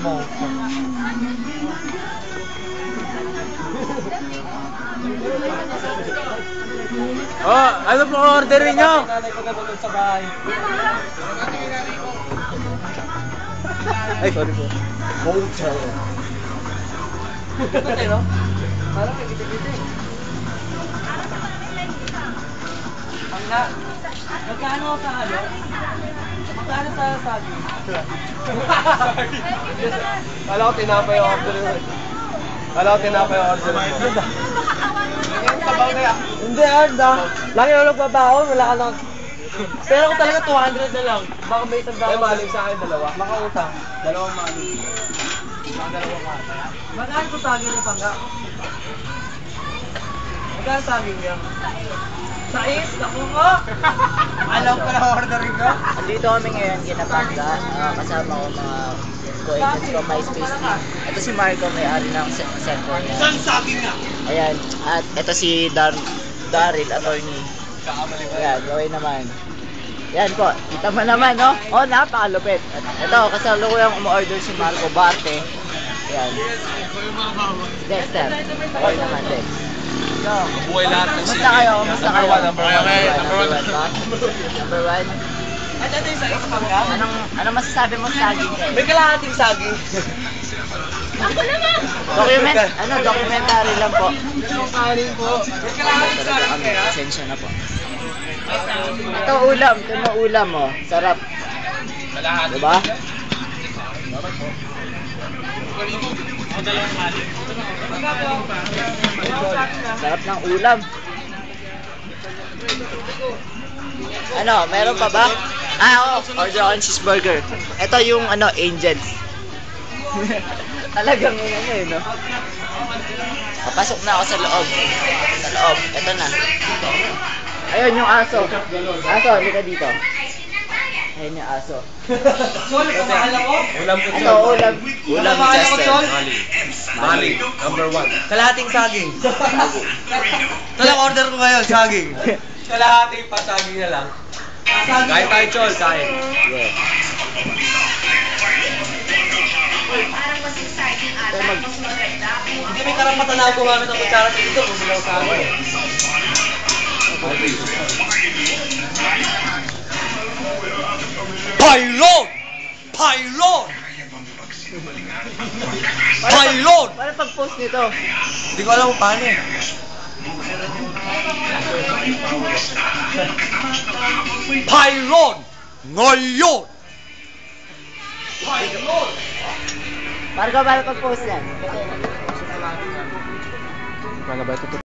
mo. Oh, ano po orderin nyo? Nanay ko natulog sa bahay. Ay, sorry po. Mocha. Ito no? Parang kagiti-giti. Pangga. Magkano sa ano? Magkano sa sabi? Kala ko tinapay yung order yun. Kala ko tinapay yung order yun. Sabaw kaya? Hindi, Arda. Lagi na nagbabaon, wala ka lang. Pero kung talaga 200 na lang, baka may isang daw. Eh, maling sa akin, dalawa. Makautang. Dalawang maling. Mga dalawang kaya. Magkano ko saging ni Pangga? Magkano saging niya? Sais? Naku mo! Alam ko na ordering ko. Andito kami ngayon kina Pangga, kasama ko mga co-agents ko, MySpace team. Ito si Marco, may-ari ng Sector. Saan saging nga? Ayan, at ito si Daryl, attorney. Ayan, gawin naman. Yan po, kita mo naman, no? Oh, napakalupit. At ito, kasalukuyang umorder si Marco Barte. Ayan. Dexter. Gawin naman, Dex. Buhay lahat ng Kumusta kayo? Kumusta kayo? Number one. Number one. At ito yung saging Pangga? Anong masasabi mo sa saging kayo? May kalahating saging. Documentary lang po. Dalawang kanin po. May kalahating saging kaya? Pasensya na po. Ito ulam, oh. Sarap. Diba? Sarap ng ulam. Ano, meron pa ba? Order on cheeseburger. Ito yung Angels. Talagang no? Papasok na ako sa loob. Ito na. Ayun yung aso. Aso, halika dito. Ayun yung aso. Sol, kamahal ako? Ulam ko, Ano, ulam Kamahal ako, Sol? Mali. Number one. Kalahating saging. Ito lang order ko ngayon, saging. Kalahating pa saging na lang. Kain tayo, Chol, kain. Yeah. Parang mas exciting ata. Mas maganda. Hindi may karapatan na ako gumamit ng kutsara sa ito kung bilang sa akin. Pylon! Pylon! Pylon! Paano pag-post nito? Hindi ko alam kung paano eh. Pylon! Ngayon! Pylon! Paano pag-post yan? Paano ba ito?